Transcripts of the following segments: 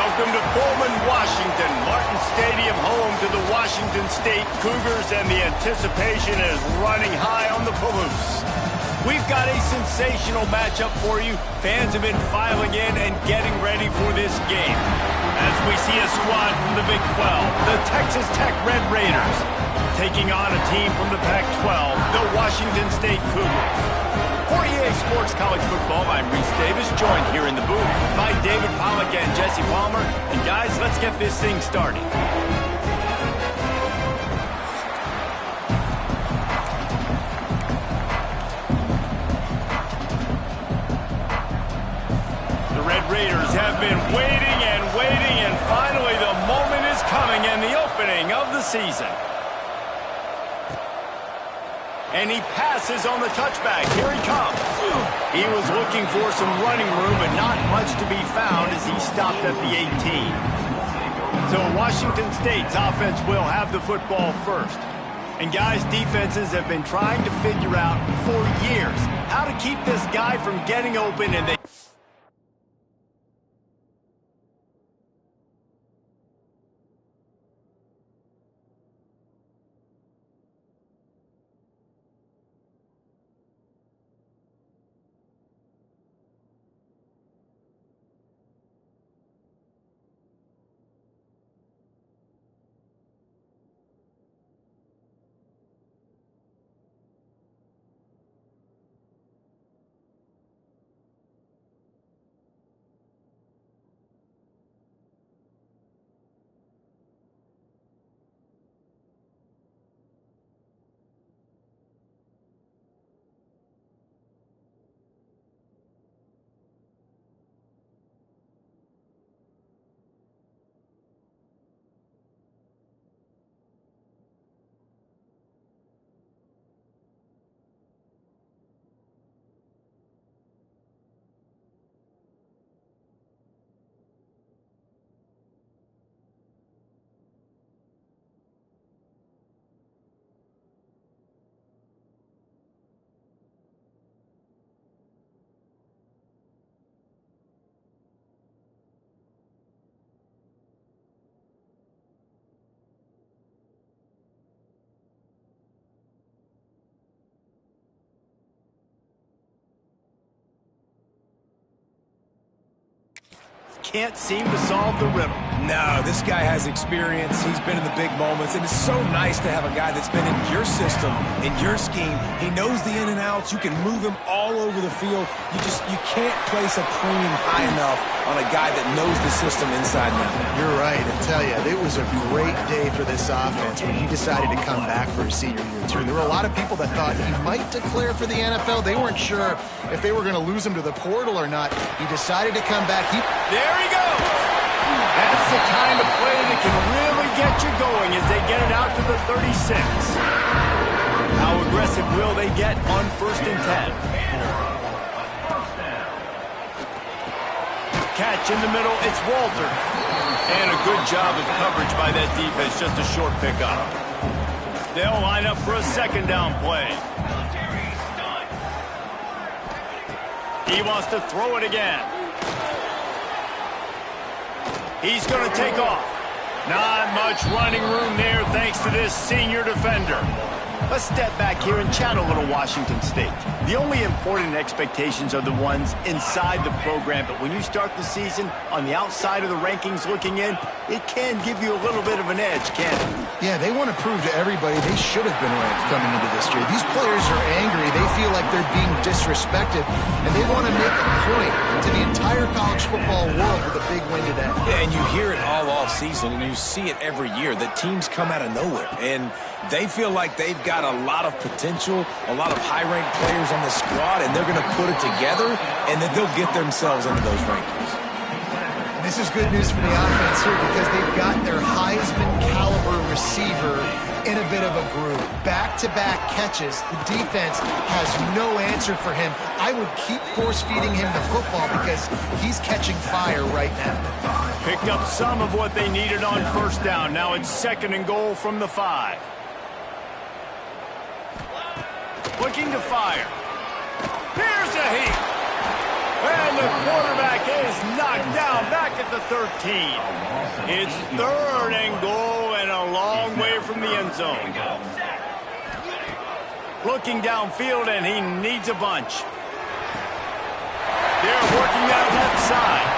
Welcome to Pullman, Washington. Martin Stadium, home to the Washington State Cougars, and the anticipation is running high on the Palouse. We've got a sensational matchup for you. Fans have been filing in and getting ready for this game. As we see a squad from the Big 12, the Texas Tech Red Raiders, taking on a team from the Pac-12, the Washington State Cougars. For EA Sports College Football, I'm Reese Davis, joined here in the booth by David Pollack and Jesse Palmer. And guys, let's get this thing started. The Red Raiders have been waiting, and finally the moment is coming and the opening of the season. And he passes on the touchback. Here he comes. He was looking for some running room, but not much to be found as he stopped at the 18. So Washington State's offense will have the football first. And guys, defenses have been trying to figure out for years how to keep this guy from getting open, and they... can't seem to solve the riddle. No, this guy has experience. He's been in the big moments, and it's so nice to have a guy that's been in your system, in your scheme. He knows the in and outs. You can move him all over the field. You can't place a premium high enough on a guy that knows the system inside and out. You're right. I tell you, it was a great day for this offense when he decided to come back for his senior year too. There were a lot of people that thought he might declare for the NFL. They weren't sure if they were going to lose him to the portal or not. He decided to come back. There he goes. That's the kind of play that can really get you going as they get it out to the 36. How aggressive will they get on 1st and 10? Catch in the middle, it's Walters. And a good job of coverage by that defense, just a short pickup. They'll line up for a 2nd down play. He wants to throw it again. He's going to take off. Not much running room there thanks to this senior defender. Let's step back here and chat a little Washington State. The only important expectations are the ones inside the program, but when you start the season on the outside of the rankings looking in, it can give you a little bit of an edge, can't it? Yeah, they want to prove to everybody they should have been ranked coming into this year. These players are angry. They feel like they're being disrespected, and they want to make a point to the entire college football world with a big win today. Yeah, and you hear it all off season, and you see it every year that teams come out of nowhere, and they feel like they've got a lot of potential, a lot of high-ranked players on the squad, and they're going to put it together, and then they'll get themselves into those rankings. This is good news for the offense here because they've got their Heisman-caliber receiver in a bit of a groove. Back-to-back catches. The defense has no answer for him. I would keep force-feeding him the football because he's catching fire right now. Picked up some of what they needed on 1st down. Now it's 2nd and goal from the 5. Looking to fire. Here's a heat. And the quarterback is is knocked down back at the 13. It's 3rd and goal and a long way from the end zone. Looking downfield, and he needs a bunch. They're working that left side.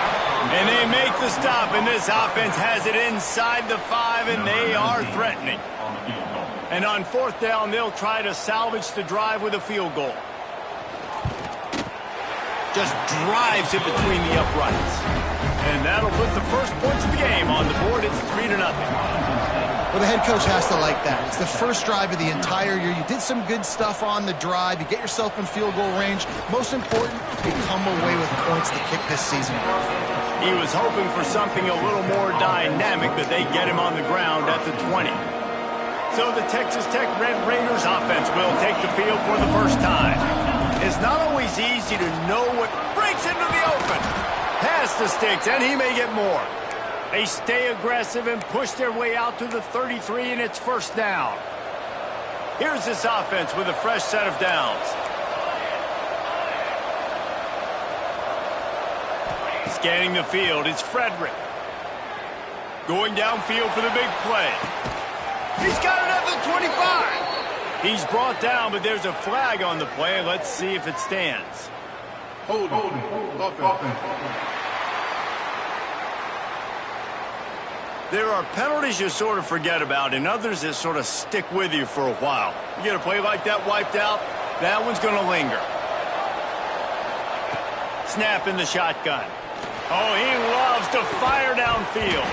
And they make the stop, and this offense has it inside the 5, and they are threatening. And on 4th down, they'll try to salvage the drive with a field goal. Just drives it between the uprights. And that'll put the first points of the game on the board. It's 3-0. Well, the head coach has to like that. It's the first drive of the entire year. You did some good stuff on the drive. You get yourself in field goal range. Most important, you come away with points to kick this season off. He was hoping for something a little more dynamic, but they get him on the ground at the 20. So the Texas Tech Red Raiders offense will take the field for the first time. It's not always easy to know what breaks into the open. Pass the sticks, and he may get more. They stay aggressive and push their way out to the 33, and it's 1st down. Here's this offense with a fresh set of downs. Scanning the field, it's Frederick. Going downfield for the big play. He's got it at the 25. He's brought down, but there's a flag on the play. Let's see if it stands. Hold. There are penalties you sort of forget about and others that sort of stick with you for a while. You get a play like that wiped out, that one's going to linger. Snap in the shotgun. Oh, he loves to fire downfield.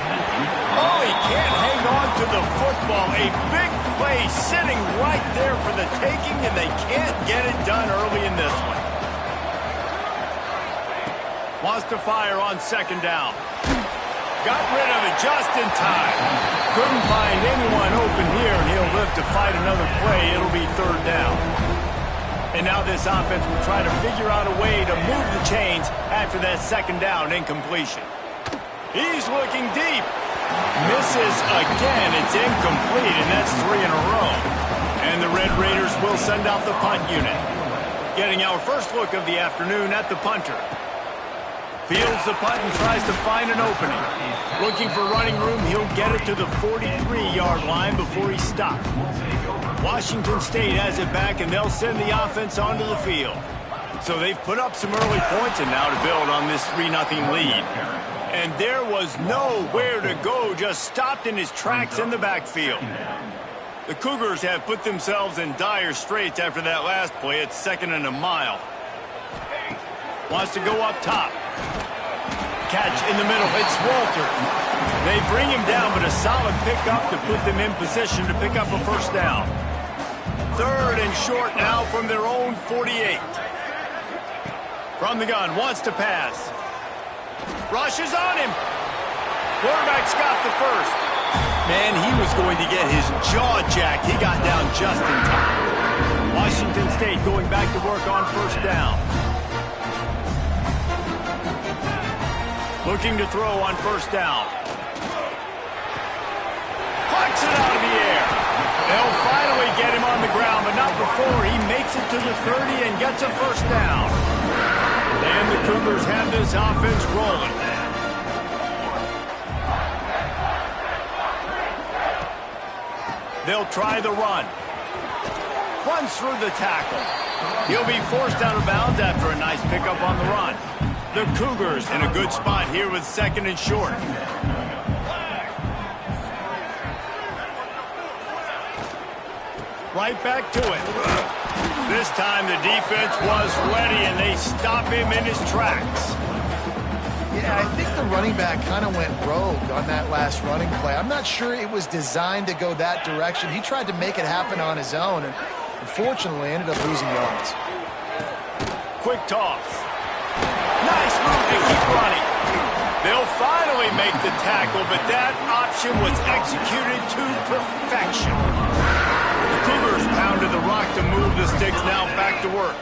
Oh, he can't hang on to the football. A big play sitting right there for the taking, and they can't get it done early in this one. Wants to fire on 2nd down. Got rid of it just in time. Couldn't find anyone open here, and he'll live to fight another play. It'll be 3rd down. And now this offense will try to figure out a way to move the chains after that 2nd down incompletion. He's looking deep. Misses again. It's incomplete, and that's 3 in a row. And the Red Raiders will send out the punt unit. Getting our first look of the afternoon at the punter. Fields the punt and tries to find an opening. Looking for running room, he'll get it to the 43-yard line before he stopped. Washington State has it back, and they'll send the offense onto the field. So they've put up some early points, and now to build on this 3-0 lead. And there was nowhere to go, just stopped in his tracks in the backfield. The Cougars have put themselves in dire straits after that last play. It's 2nd and a mile. Wants to go up top. Catch in the middle. It's Walters. They bring him down, but a solid pickup to put them in position to pick up a 1st down. 3rd and short now from their own 48. From the gun, wants to pass. Rushes on him. Quarterback's got the 1st. Man, he was going to get his jaw jacked. He got down just in time. Washington State going back to work on 1st down. Looking to throw on 1st down. Plucks it out of the air. They'll finally get him on the ground, but not before he makes it to the 30 and gets a 1st down. And the Cougars have this offense rolling. They'll try the run. Runs through the tackle. He'll be forced out of bounds after a nice pickup on the run. The Cougars in a good spot here with 2nd and short. Right back to it. This time the defense was ready, and they stop him in his tracks. Yeah, I think the running back kind of went rogue on that last running play. I'm not sure it was designed to go that direction. He tried to make it happen on his own, and unfortunately ended up losing yards. Quick toss. Nice move to keep running. They'll finally make the tackle, but that option was executed to perfection. The Cougars pounded the rock to move the sticks, now back to work.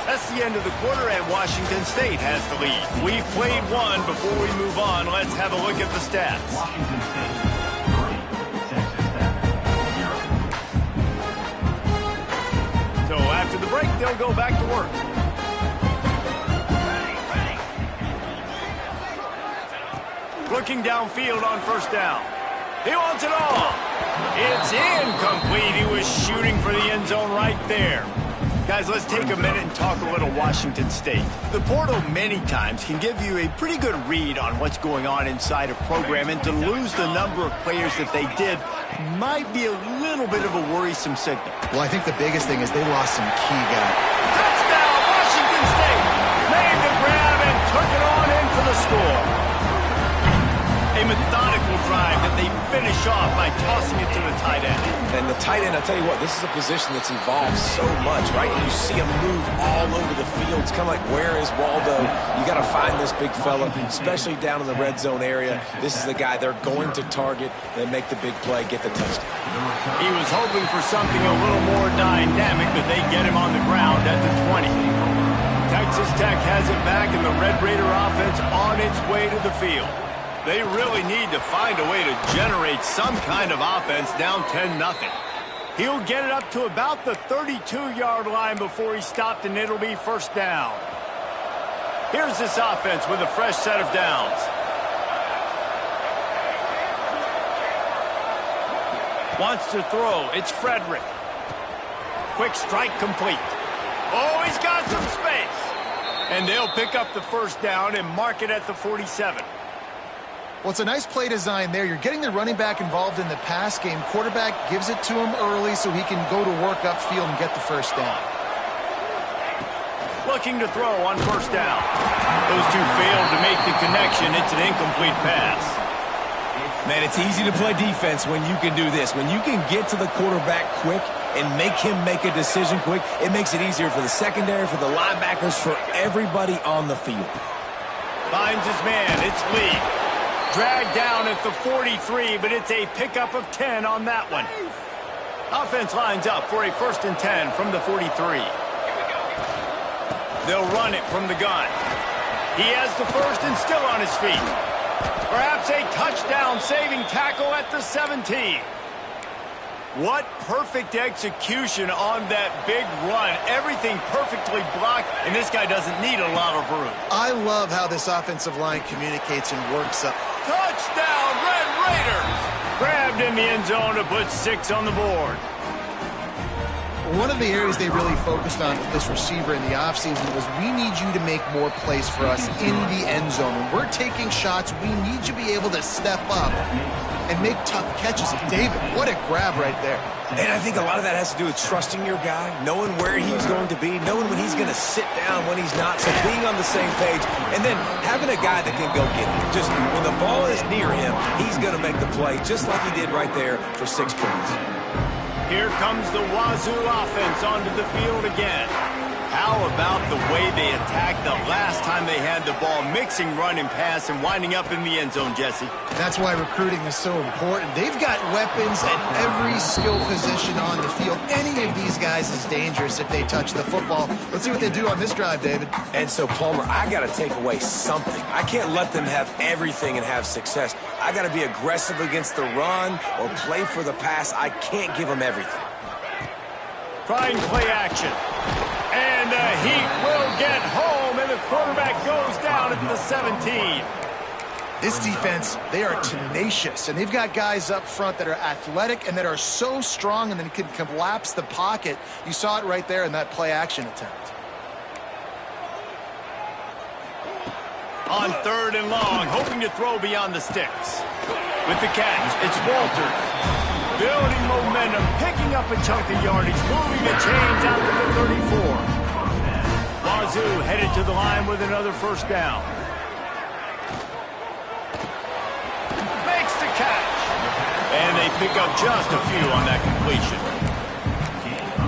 That's the end of the quarter, and Washington State has the lead. We've played one. Before we move on, let's have a look at the stats. So after the break, they'll go back to work. Looking downfield on first down. He wants it all. It's incomplete. He was shooting for the end zone right there. Guys, let's take a minute and talk a little Washington State. The portal many times can give you a pretty good read on what's going on inside a program, and to lose the number of players that they did might be a little bit of a worrisome signal. Well, I think the biggest thing is they lost some key guys. Touchdown, Washington State! Made the grab and took it on in for the score. A methodical drive that they finish off by tossing it to the tight end. And the tight end, I'll tell you what, this is a position that's evolved so much, right? And you see him move all over the field. It's kind of like, where is Waldo? You got to find this big fella, especially down in the red zone area. This is the guy they're going to target and make the big play, get the touchdown. He was hoping for something a little more dynamic, but they get him on the ground at the 20. Texas Tech has it back, and the Red Raider offense on its way to the field. They really need to find a way to generate some kind of offense down 10-0. He'll get it up to about the 32-yard line before he's stopped, and it'll be first down. Here's this offense with a fresh set of downs. Wants to throw. It's Frederick. Quick strike complete. Oh, he's got some space. And they'll pick up the first down and mark it at the 47. Well, it's a nice play design there. You're getting the running back involved in the pass game. Quarterback gives it to him early so he can go to work upfield and get the first down. Looking to throw on first down. Those two failed to make the connection. It's an incomplete pass. Man, it's easy to play defense when you can do this. When you can get to the quarterback quick and make him make a decision quick, it makes it easier for the secondary, for the linebackers, for everybody on the field. Finds his man. It's Lee. Dragged down at the 43, but it's a pickup of 10 on that one. Offense lines up for a 1st and 10 from the 43. They'll run it from the gun. He has the first and still on his feet. Perhaps a touchdown-saving tackle at the 17. What perfect execution on that big run. Everything perfectly blocked, and this guy doesn't need a lot of room. I love how this offensive line communicates and works up. Touchdown, Red Raiders! Grabbed in the end zone to put 6 on the board. One of the areas they really focused on with this receiver in the offseason was, we need you to make more plays for us in the end zone. When we're taking shots, we need you to be able to step up and make tough catches. And David, what a grab right there. And I think a lot of that has to do with trusting your guy, knowing where he's going to be, knowing when he's going to sit down, when he's not, so being on the same page, and then having a guy that can go get it. Just when the ball is near him, he's going to make the play, just like he did right there for 6 points. Here comes the Wazoo offense onto the field again. How about the way they attacked the last time they had the ball, mixing run and pass and winding up in the end zone, Jesse? That's why recruiting is so important. They've got weapons at every skill position on the field. Any of these guys is dangerous if they touch the football. Let's see what they do on this drive, David. And so, Palmer, I got to take away something. I can't let them have everything and have success. I got to be aggressive against the run or play for the pass. I can't give them everything. Trying play action. And the Heat will get home, and the quarterback goes down at the 17. This defense, they are tenacious, and they've got guys up front that are athletic and that are so strong and then can collapse the pocket. You saw it right there in that play action attempt. On 3rd and long, hoping to throw beyond the sticks. With the catch, it's Walters. Building momentum, picking up a chunk of yardage, moving the chains out to the 34. Wazoo headed to the line with another first down. Makes the catch. And they pick up just a few on that completion.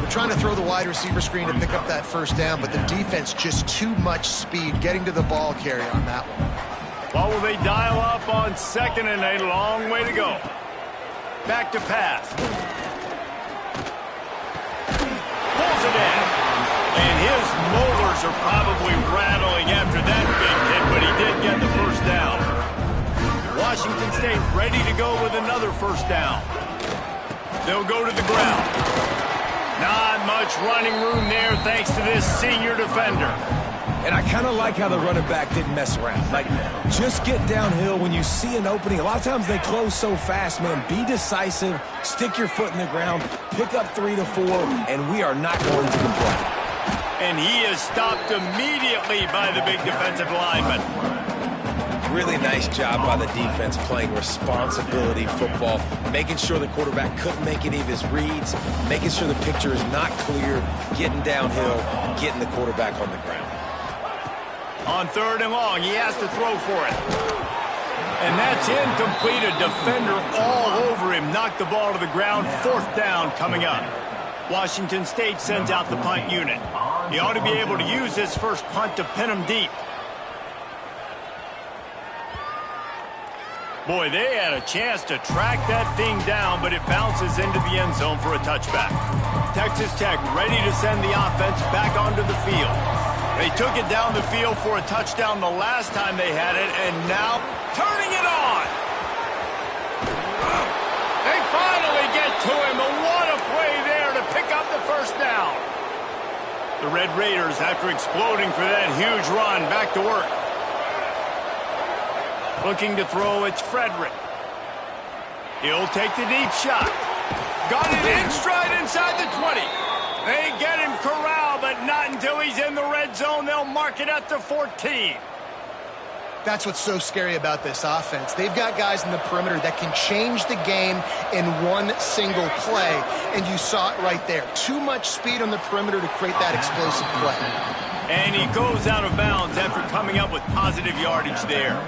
They're trying to throw the wide receiver screen to pick up that first down, but the defense just too much speed getting to the ball carrier on that one. Well, will they dial up on 2nd and a long way to go? Back to pass. Pulls it in. And his molars are probably rattling after that big hit, but he did get the first down. Washington State ready to go with another first down. They'll go to the ground. Not much running room there thanks to this senior defender. And I kind of like how the running back didn't mess around. Like, just get downhill when you see an opening. A lot of times they close so fast, man. Be decisive, stick your foot in the ground, pick up 3 to 4, and we are not going to complain. And he is stopped immediately by the big defensive lineman. Really nice job by the defense playing responsibility football, making sure the quarterback couldn't make any of his reads, making sure the picture is not clear, getting downhill, getting the quarterback on the ground. On 3rd and long, he has to throw for it. And that's incomplete. A defender all over him. Knocked the ball to the ground. 4th down coming up. Washington State sends out the punt unit. He ought to be able to use this first punt to pin him deep. Boy, they had a chance to track that thing down, but it bounces into the end zone for a touchback. Texas Tech ready to send the offense back onto the field. They took it down the field for a touchdown the last time they had it, and now turning it on. They finally get to him, and what a play there to pick up the first down. The Red Raiders, after exploding for that huge run, back to work. Looking to throw, it's Frederick. He'll take the deep shot. Got it in stride inside the 20. They get him corralled, but not until he's in the red zone. They'll mark it at the 14. That's what's so scary about this offense. They've got guys in the perimeter that can change the game in one single play, and you saw it right there. Too much speed on the perimeter to create that explosive play. And he goes out of bounds after coming up with positive yardage there.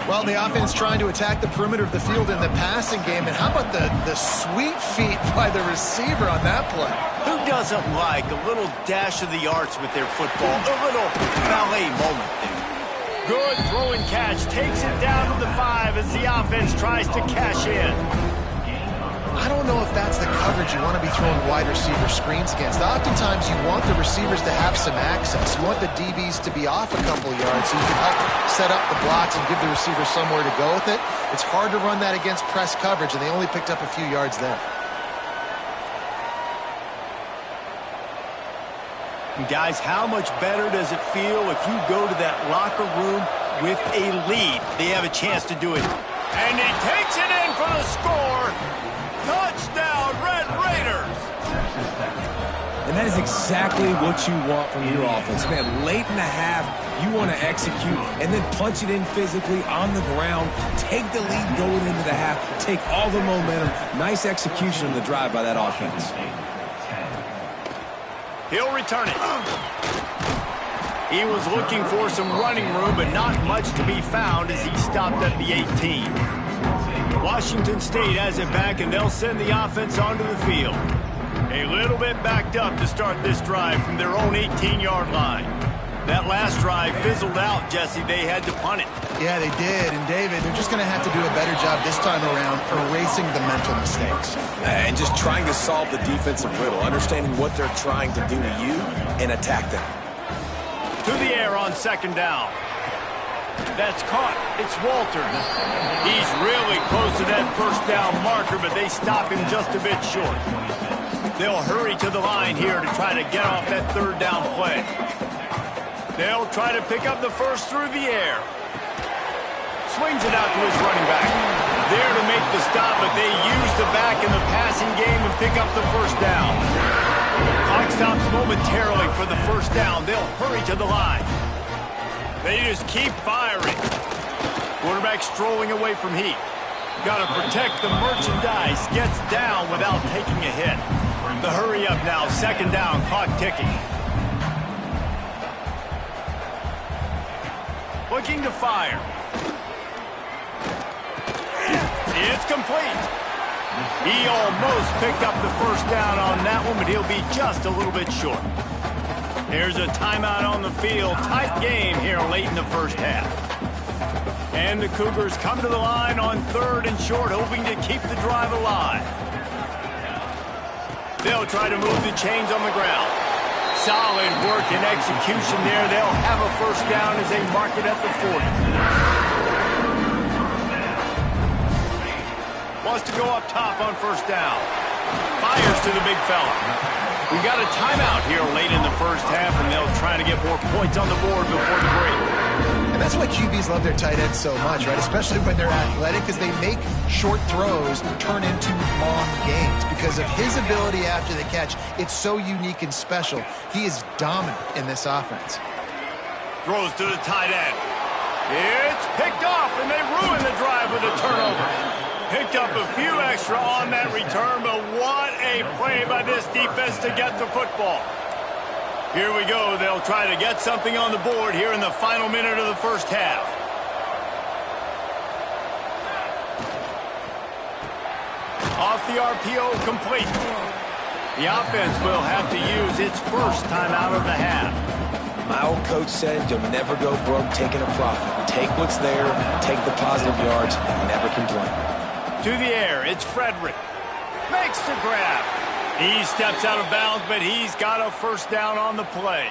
Well, the offense trying to attack the perimeter of the field in the passing game, and how about the sweet feet by the receiver on that play? Who doesn't like a little dash of the arts with their football? A little ballet moment there. Good throw and catch. Takes it down to the 5 as the offense tries to cash in. I don't know if that's the coverage you want to be throwing wide receiver screens against. Oftentimes you want the receivers to have some access. You want the DBs to be off a couple yards so you can help set up the blocks and give the receiver somewhere to go with it. It's hard to run that against press coverage, and they only picked up a few yards there. And guys, how much better does it feel if you go to that locker room with a lead? They have a chance to do it. And he takes it in for the score. Touchdown, Red Raiders! And that is exactly what you want from your offense. Man, late in the half, you want to execute and then punch it in physically on the ground. Take the lead going into the half. Take all the momentum. Nice execution on the drive by that offense. He'll return it. He was looking for some running room, but not much to be found as he stopped at the 18. Washington State has it back, and they'll send the offense onto the field. A little bit backed up to start this drive from their own 18-yard line. That last drive fizzled out, Jesse. They had to punt it. Yeah, they did. And, David, they're just going to have to do a better job this time around erasing the mental mistakes. And just trying to solve the defensive riddle, understanding what they're trying to do to you and attack them. To the air on 2nd down. That's caught. It's Walter. He's really close to that 1st down marker, but they stop him just a bit short. They'll hurry to the line here to try to get off that 3rd down play. They'll try to pick up the first through the air. Swings it out to his running back. There to make the stop, but they use the back in the passing game and pick up the 1st down. Clock stops momentarily for the 1st down. They'll hurry to the line. They just keep firing. Quarterback strolling away from heat. Got to protect the merchandise. Gets down without taking a hit. The hurry up now. 2nd down. Clock ticking. Looking to fire. It's complete. He almost picked up the 1st down on that one, but he'll be just a little bit short. There's a timeout on the field. Tight game here late in the 1st half. And the Cougars come to the line on 3rd and short, hoping to keep the drive alive. They'll try to move the chains on the ground. Solid work and execution there. They'll have a 1st down as they mark it at the 40. Wants to go up top on 1st down. fires to the big fella. We got a timeout here late in the first half, and they'll try to get more points on the board before the break. And that's why QBs love their tight ends so much, right? Especially when they're athletic, because they make short throws turn into long gains. Because of his ability after the catch, it's so unique and special. He is dominant in this offense. Throws to the tight end. It's picked off, and they ruin the drive with a turnover. Picked up a few extra on that return, but what a play by this defense to get the football. Here we go. They'll try to get something on the board here in the final minute of the first half. Off the RPO, complete. The offense will have to use its first time out of the half. My old coach said you'll never go broke taking a profit. Take what's there, take the positive yards, and never complain. To the air, it's Frederick. Makes the grab. He steps out of bounds, but he's got a first down on the play.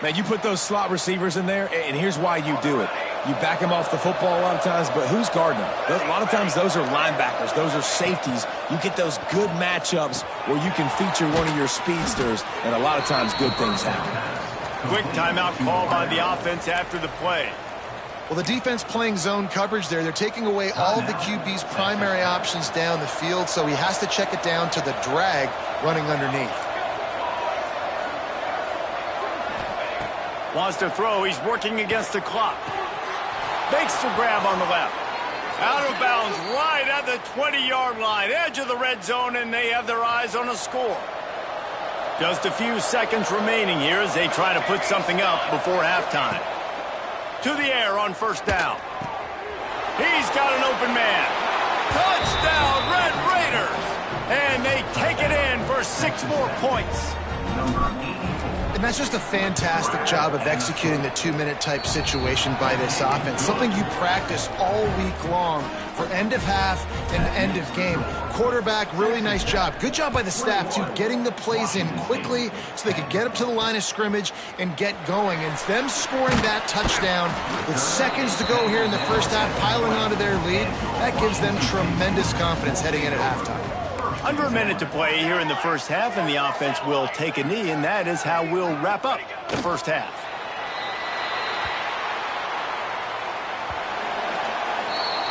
Man, you put those slot receivers in there, and here's why you do it. You back them off the football a lot of times, but who's guarding them? A lot of times those are linebackers. Those are safeties. You get those good matchups where you can feature one of your speedsters, and a lot of times good things happen. Quick timeout call by the offense after the play. Well, the defense playing zone coverage there. They're taking away all of the QB's primary options down the field, so he has to check it down to the drag running underneath. Wants to throw. He's working against the clock. Makes the grab on the left. Out of bounds right at the 20-yard line. Edge of the red zone, and they have their eyes on a score. Just a few seconds remaining here as they try to put something up before halftime. To the air on first down. He's got an open man. Touchdown, Red Raiders! And they take it in for 6 more points. And that's just a fantastic job of executing the 2-minute type situation by this offense. Something you practice all week long for end of half and end of game. Quarterback, really nice job. Good job by the staff, too, getting the plays in quickly so they could get up to the line of scrimmage and get going. And them scoring that touchdown with seconds to go here in the first half, piling onto their lead, that gives them tremendous confidence heading in at halftime. Under a minute to play here in the first half, and the offense will take a knee, and that is how we'll wrap up the first half.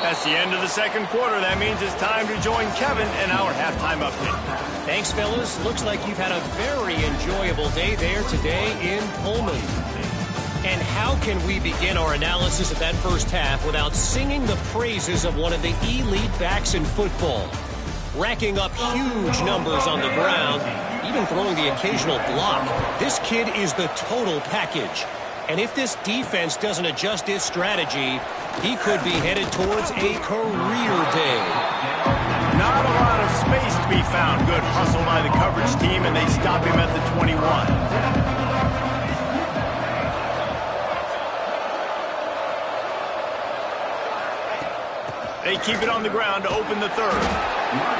That's the end of the second quarter. That means it's time to join Kevin in our halftime update. Thanks, fellas. Looks like you've had a very enjoyable day there today in Pullman. And how can we begin our analysis of that first half without singing the praises of one of the elite backs in football? Racking up huge numbers on the ground, even throwing the occasional block. This kid is the total package. And if this defense doesn't adjust its strategy, he could be headed towards a career day. Not a lot of space to be found. Good hustle by the coverage team, and they stop him at the 21. They keep it on the ground to open the third.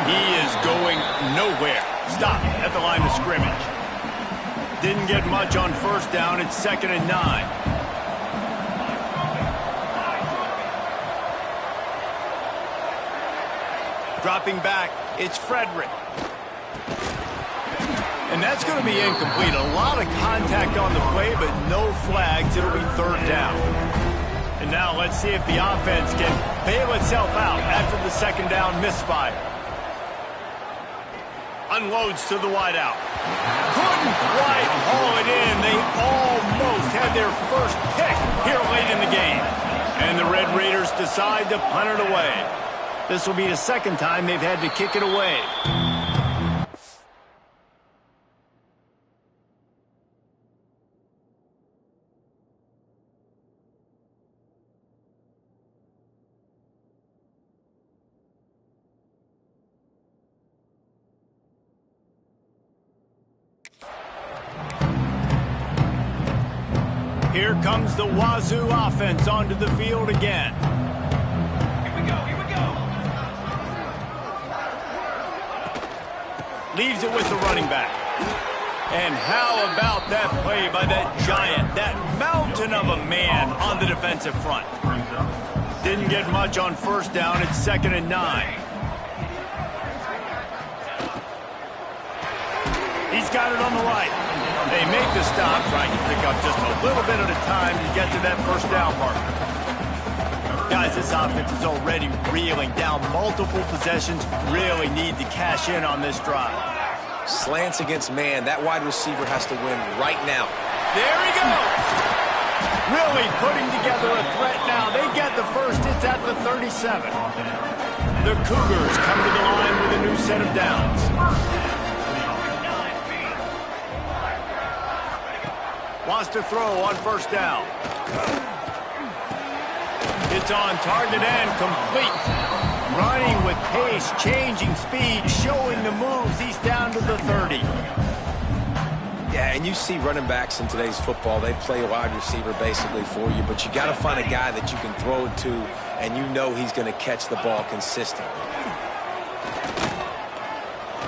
He is going nowhere. Stop at the line of scrimmage. Didn't get much on first down. It's 2nd and 9. Dropping back, it's Frederick. And that's going to be incomplete. A lot of contact on the play, but no flags. It'll be 3rd down. And now let's see if the offense can bail itself out after the 2nd down misfire. Unloads to the wideout. Couldn't quite haul it in. They almost had their first pick here late in the game. And the Red Raiders decide to punt it away. This will be the 2nd time they've had to kick it away. Here comes the Wazoo offense onto the field again. Here we go. Leaves it with the running back. And how about that play by that giant, that mountain of a man on the defensive front? Didn't get much on first down. It's 2nd and 9. He's got it on the right. They make the stop, trying to pick up just a little bit at a time to get to that first down mark. Guys, this offense is already reeling down multiple possessions. Really need to cash in on this drive. Slants against man. That wide receiver has to win right now. There he goes. Really putting together a threat now. They get the first. It's at the 37. The Cougars come to the line with a new set of downs. Wants to throw on first down. It's on target and complete. Running with pace, changing speed, showing the moves. He's down to the 30. Yeah, and you see running backs in today's football, they play a wide receiver basically for you, but you got to find a guy that you can throw it to, and you know he's going to catch the ball consistently.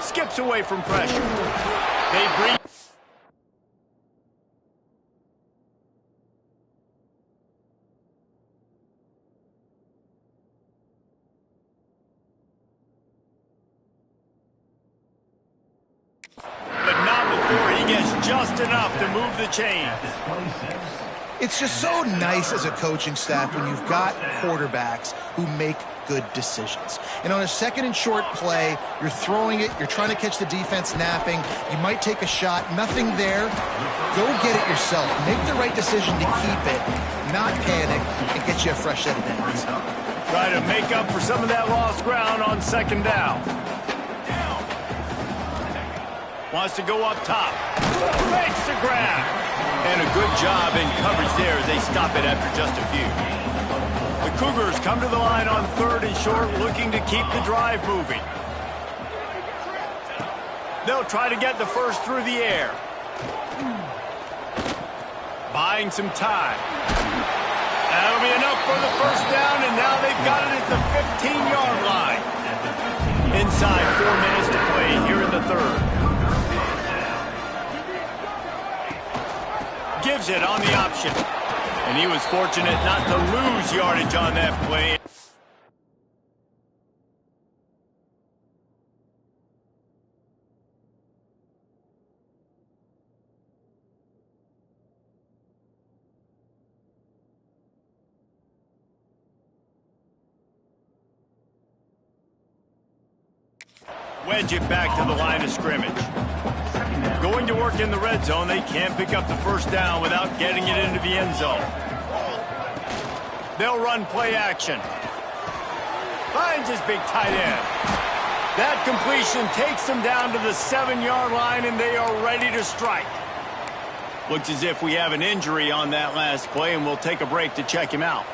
Skips away from pressure. They bring... just enough to move the chains. It's just so nice as a coaching staff when you've got quarterbacks who make good decisions. And on a second and short play, you're throwing it, you're trying to catch the defense napping, you might take a shot, nothing there. Go get it yourself. Make the right decision to keep it, not panic, and get you a fresh set of downs. Try to make up for some of that lost ground on second down. Wants to go up top. Makes the grab. And a good job in coverage there as they stop it after just a few. The Cougars come to the line on third and short, looking to keep the drive moving. They'll try to get the first through the air. Buying some time. That'll be enough for the first down, and now they've got it at the 15-yard line. Inside 4 minutes to play here in the third. Gives it on the option. And he was fortunate not to lose yardage on that play. Wedge it back to the line of scrimmage. Going to work in the red zone, they can't pick up the first down without getting it into the end zone. They'll run play action. Finds his big tight end. That completion takes them down to the 7-yard line, and they are ready to strike. Looks as if we have an injury on that last play, and we'll take a break to check him out.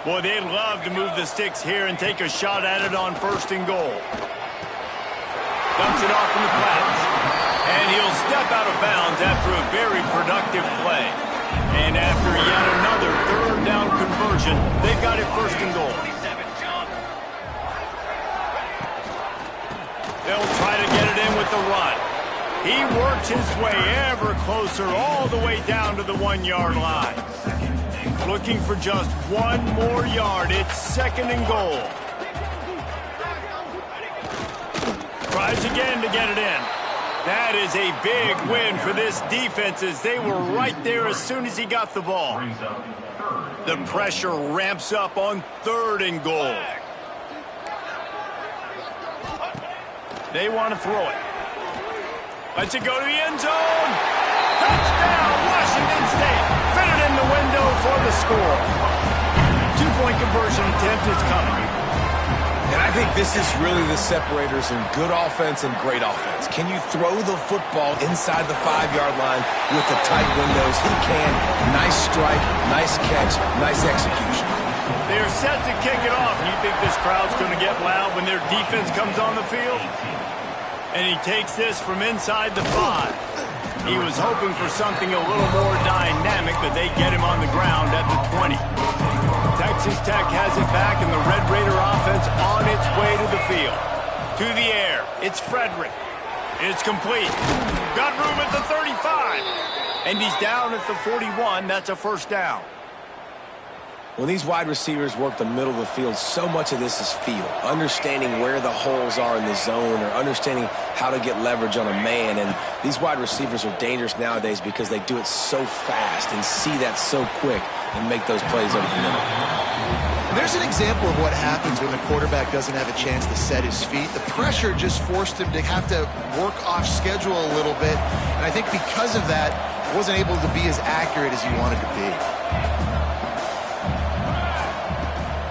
Boy, they'd love to move the sticks here and take a shot at it on first and goal. Dumps it off in the flats. And he'll step out of bounds after a very productive play. And after yet another third down conversion, they've got it first and goal. They'll try to get it in with the run. He works his way ever closer all the way down to the 1-yard line. Looking for just one more yard. It's second and goal. Tries again to get it in. That is a big win for this defense as they were right there as soon as he got the ball. The pressure ramps up on third and goal. They want to throw it. Lets it go to the end zone. Touchdown, Washington State. Fitted in the window for the score. 2-point conversion attempt is coming. And I think this is really the separators in good offense and great offense. Can you throw the football inside the 5-yard line with the tight windows? He can. Nice strike, nice catch, nice execution. They're set to kick it off. You think this crowd's going to get loud when their defense comes on the field? And he takes this from inside the 5. He was hoping for something a little more dynamic, but they get him on the ground at the 20. Texas Tech has it back, and the Red Raider offense on its way to the field. To the air, it's Frederick. It's complete. Got room at the 35. And he's down at the 41. That's a first down. When these wide receivers work the middle of the field, so much of this is feel, understanding where the holes are in the zone or understanding how to get leverage on a man. And these wide receivers are dangerous nowadays because they do it so fast and see that so quick and make those plays over the middle. And there's an example of what happens when the quarterback doesn't have a chance to set his feet. The pressure just forced him to have to work off schedule a little bit. And I think because of that, wasn't able to be as accurate as he wanted to be.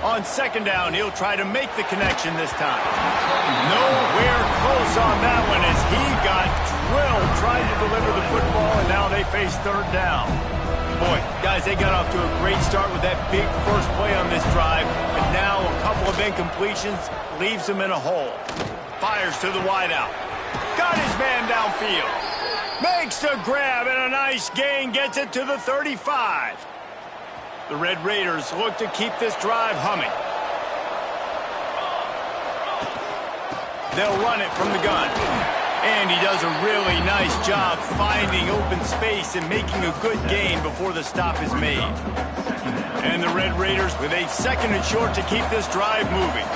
On second down, he'll try to make the connection this time. Nowhere close on that one as he got drilled trying to deliver the football, and now they face third down. Boy, guys, they got off to a great start with that big first play on this drive, but now a couple of incompletions leaves them in a hole. Fires to the wideout. Got his man downfield. Makes the grab, and a nice gain gets it to the 35. The Red Raiders look to keep this drive humming. They'll run it from the gun. And he does a really nice job finding open space and making a good gain before the stop is made. And the Red Raiders with a second and short to keep this drive moving.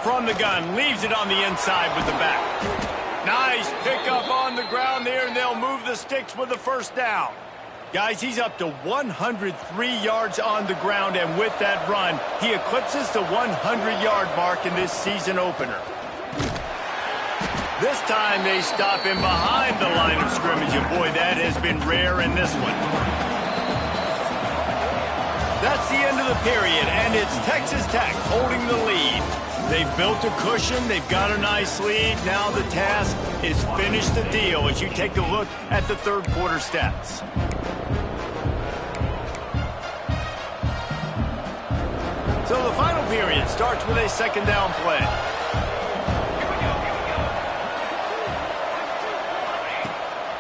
From the gun, leaves it on the inside with the back. Nice pickup on the ground there, and they'll move the sticks with the first down. Guys, he's up to 103 yards on the ground, and with that run, he eclipses the 100-yard mark in this season opener. This time they stop him behind the line of scrimmage, and boy, that has been rare in this one. That's the end of the period, and it's Texas Tech holding the lead. They've built a cushion. They've got a nice lead. Now the task is finish the deal as you take a look at the third quarter stats. So the final period starts with a second down play.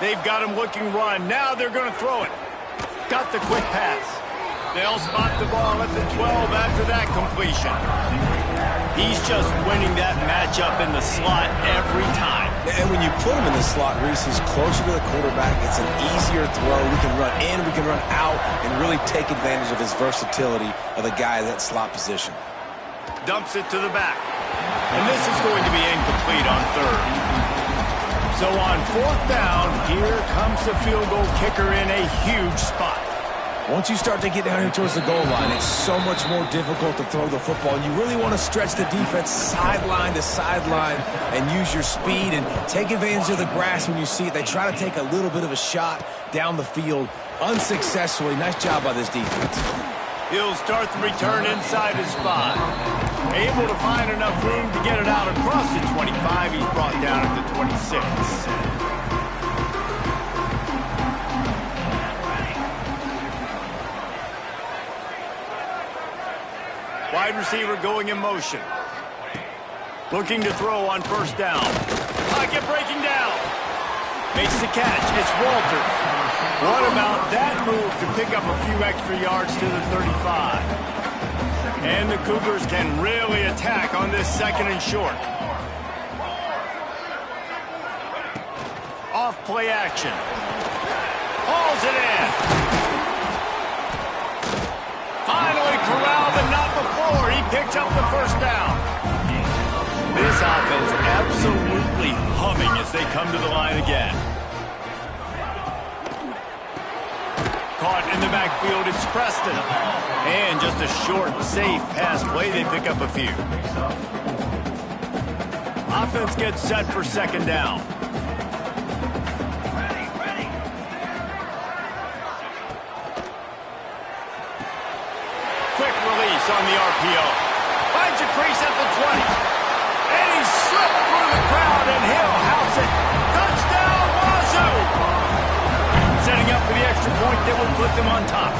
They've got him looking run. Now they're going to throw it. Got the quick pass. They'll spot the ball at the 12 after that completion. He's just winning that matchup in the slot every time. And when you put him in the slot, Reese, he's closer to the quarterback. It's an easier throw. We can run in, we can run out, and really take advantage of his versatility of the guy in that slot position. Dumps it to the back. And this is going to be incomplete on third. So on fourth down, here comes the field goal kicker in a huge spot. Once you start to get down here towards the goal line, it's so much more difficult to throw the football. And you really want to stretch the defense sideline to sideline and use your speed and take advantage of the grass when you see it. They try to take a little bit of a shot down the field unsuccessfully. Nice job by this defense. He'll start the return inside his 5. Able to find enough room to get it out across the 25. He's brought down at the 26. Wide receiver going in motion. Looking to throw on first down. Pocket breaking down. Makes the catch. It's Walters. What about that move to pick up a few extra yards to the 35? And the Cougars can really attack on this second and short. Off play action. Hauls it in. Finally corralled, but not before. He picked up the first down. This offense absolutely humming as they come to the line again. Caught in the backfield, it's Preston. And just a short, safe pass play. They pick up a few. Offense gets set for second down. On the RPO. Finds a crease at the 20. And he slipped through the crowd, and he'll house it. Touchdown, Wazoo! Setting up for the extra point that will put them on top.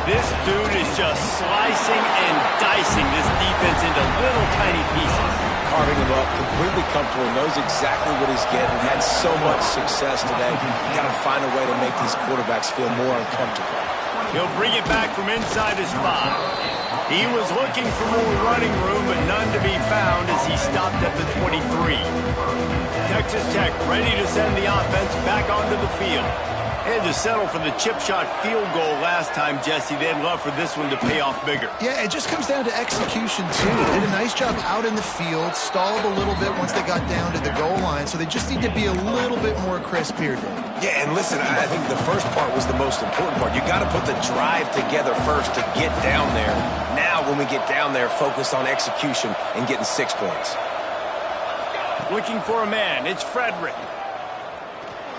This dude is just slicing and dicing this defense into little tiny pieces. Carving him up, completely comfortable, knows exactly what he's getting, had so much success today. You got to find a way to make these quarterbacks feel more uncomfortable. He'll bring it back from inside his 5. He was looking for more running room, but none to be found as he stopped at the 23. Texas Tech ready to send the offense back onto the field. They had to settle for the chip shot field goal last time, Jesse. They'd love for this one to pay off bigger. Yeah, it just comes down to execution, too. They did a nice job out in the field, stalled a little bit once they got down to the goal line, so they just need to be a little bit more crisp here, Dave. Yeah, and listen, I think the first part was the most important part. You got to put the drive together first to get down there. Now, when we get down there, focus on execution and getting 6 points. Looking for a man. It's Frederick.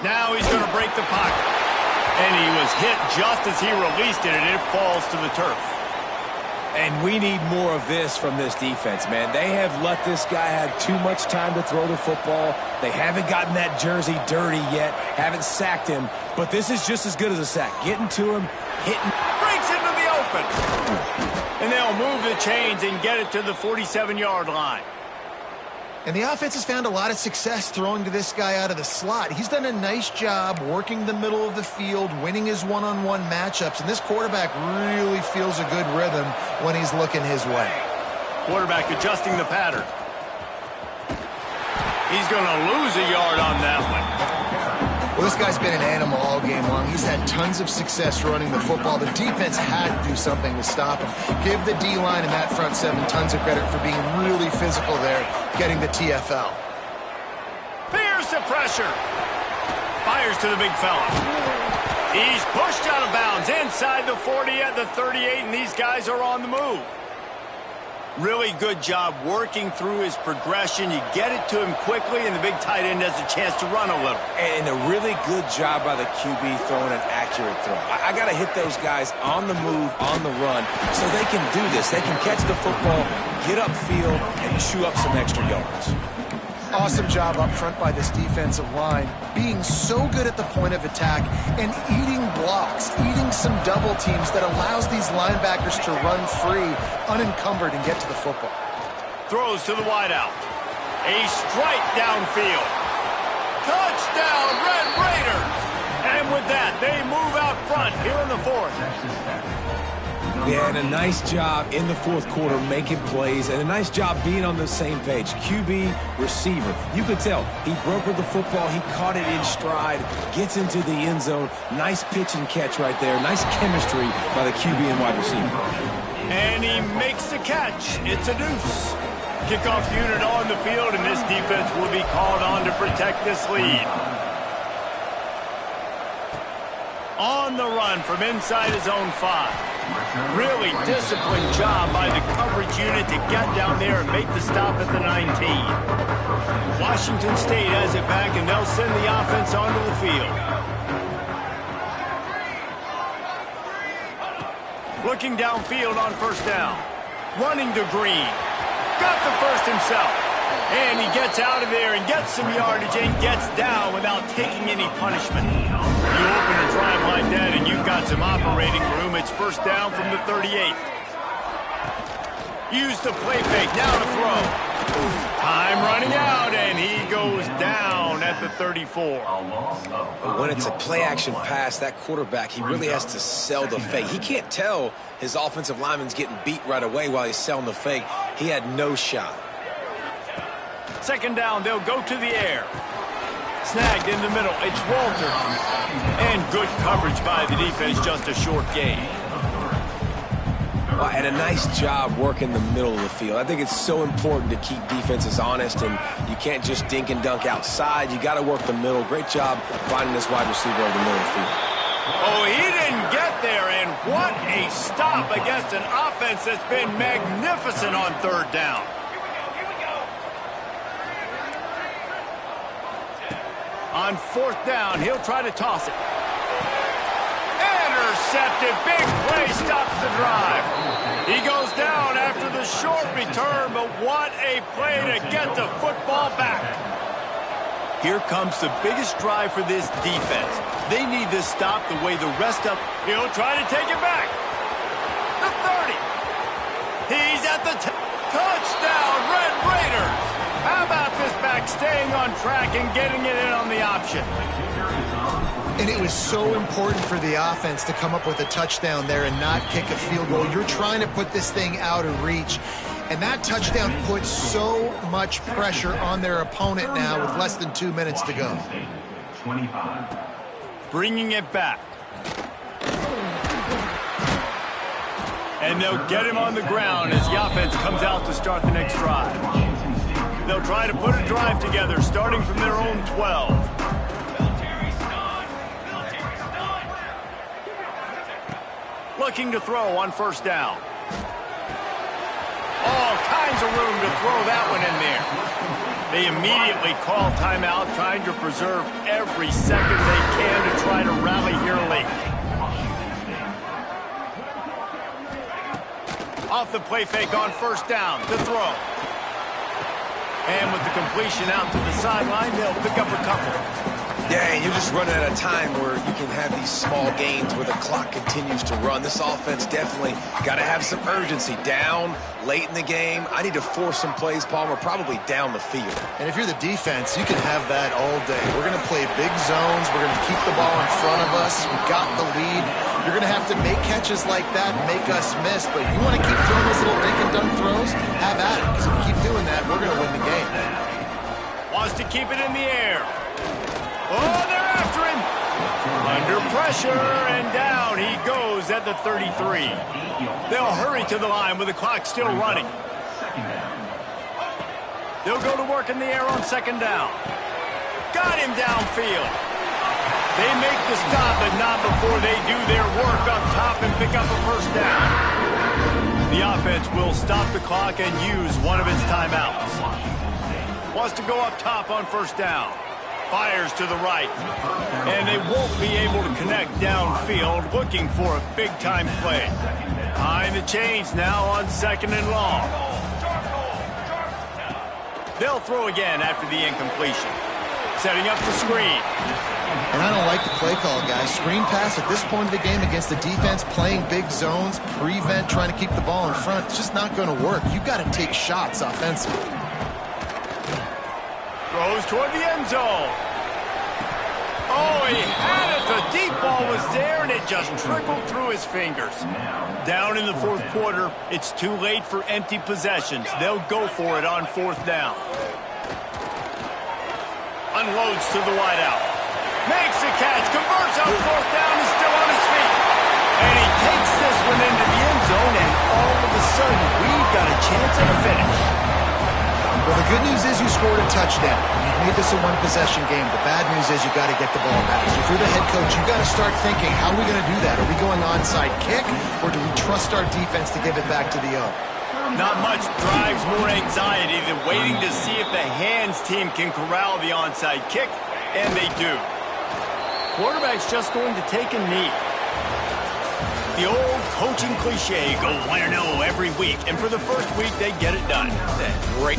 Now he's going to break the pocket. And he was hit just as he released it, and it falls to the turf. And we need more of this from this defense, man. They have let this guy have too much time to throw the football. They haven't gotten that jersey dirty yet, haven't sacked him. But this is just as good as a sack. Getting to him, hitting. Breaks into the open. And they'll move the chains and get it to the 47-yard line. And the offense has found a lot of success throwing to this guy out of the slot. He's done a nice job working the middle of the field, winning his one-on-one matchups, and this quarterback really feels a good rhythm when he's looking his way. Quarterback adjusting the pattern. He's going to lose a yard on that one. Well, this guy's been an animal all game long. He's had tons of success running the football. The defense had to do something to stop him. Give the D-line and that front seven tons of credit for being really physical there, getting the TFL. Fears the pressure. Fires to the big fella. He's pushed out of bounds inside the 40 at the 38, and these guys are on the move. Really good job working through his progression. You get it to him quickly, and the big tight end has a chance to run a little. And a really good job by the QB throwing an accurate throw. I got to hit those guys on the move, on the run, so they can do this. They can catch the football, get upfield, and chew up some extra yards. Awesome job up front by this defensive line, being so good at the point of attack and eating blocks, eating some double teams that allows these linebackers to run free, unencumbered, and get to the football. Throws to the wideout. A strike downfield. Touchdown, Red Raiders! And with that, they move out front here in the fourth. Yeah, and a nice job in the fourth quarter making plays, and a nice job being on the same page. QB, receiver. You could tell he brokered the football. He caught it in stride, gets into the end zone. Nice pitch and catch right there. Nice chemistry by the QB and wide receiver. And he makes the catch. It's a deuce. Kickoff unit on the field, and this defense will be called on to protect this lead. On the run from inside his own 5. Really disciplined job by the coverage unit to get down there and make the stop at the 19. Washington State has it back, and they'll send the offense onto the field. Looking downfield on first down. Running to Green. Got the first himself. And he gets out of there and gets some yardage and gets down without taking any punishment. You open a drive like that and you've got some operating room. It's first down from the 38. Use the play fake. Now to throw. Time running out, and he goes down at the 34. But when it's a play-action pass, that quarterback, he really has to sell the fake. He can't tell his offensive lineman's getting beat right away while he's selling the fake. He had no shot. Second down, they'll go to the air. Snagged in the middle, it's Walter. And good coverage by the defense, just a short gain. Well, and a nice job working the middle of the field. I think it's so important to keep defenses honest, and you can't just dink and dunk outside. You got to work the middle. Great job finding this wide receiver over the middle of the field. Oh, he didn't get there, and what a stop against an offense that's been magnificent on third down. On fourth down, he'll try to toss it. Intercepted. Big play stops the drive. He goes down after the short return, but what a play to get the football back. Here comes the biggest drive for this defense. They need this stop the way the rest of... He'll try to take it back. The 30. He's at the... Touchdown, Red Raiders. How about this back staying on track and getting it in on the option? And it was so important for the offense to come up with a touchdown there and not kick a field goal. You're trying to put this thing out of reach. And that touchdown puts so much pressure on their opponent now with less than 2 minutes to go. 25. Bringing it back. And they'll get him on the ground as the offense comes out to start the next drive. They'll try to put a drive together starting from their own 12. Looking to throw on first down. All kinds of room to throw that one in there. They immediately call timeout, trying to preserve every second they can to try to rally here late. Off the play fake on first down, to throw. And with the completion out to the sideline, they'll pick up a couple. Yeah, and you're just running at a time where you can have these small gains where the clock continues to run. This offense definitely got to have some urgency. Down late in the game, I need to force some plays, Palmer, probably down the field. And if you're the defense, you can have that all day. We're going to play big zones. We're going to keep the ball in front of us. We've got the lead. You're going to have to make catches like that and make us miss. But you want to keep throwing those little dink-and-dunk throws? Have at it. Because if we keep doing that, we're going to win the game. Wants to keep it in the air. Oh, they're after him. Under pressure, and down he goes at the 33. They'll hurry to the line with the clock still running. They'll go to work in the air on second down. Got him downfield. They make the stop, but not before they do their work up top and pick up a first down. The offense will stop the clock and use one of its timeouts. Wants to go up top on first down. Fires to the right. And they won't be able to connect downfield, looking for a big-time play. Behind the chains now on second and long. They'll throw again after the incompletion. Setting up the screen. And I don't like the play call, guys. Screen pass at this point of the game against the defense, playing big zones, prevent, trying to keep the ball in front. It's just not going to work. You've got to take shots offensively. Throws toward the end zone. Oh, he had it. The deep ball was there, and it just trickled through his fingers. Down in the fourth quarter, it's too late for empty possessions. They'll go for it on fourth down. Unloads to the wideout. Makes the catch, converts on fourth down, is still on his feet. And he takes this one into the end zone, and all of a sudden, we've got a chance at a finish. Well, the good news is you scored a touchdown. You've made this a one-possession game. The bad news is you got to get the ball back. So if you're the head coach, you got to start thinking, how are we going to do that? Are we going onside kick, or do we trust our defense to give it back to the O? Not much drives more anxiety than waiting to see if the hands team can corral the onside kick, and they do. Quarterback's just going to take a knee. The old coaching cliche, go 1-0 every week, and for the first week, they get it done. Great.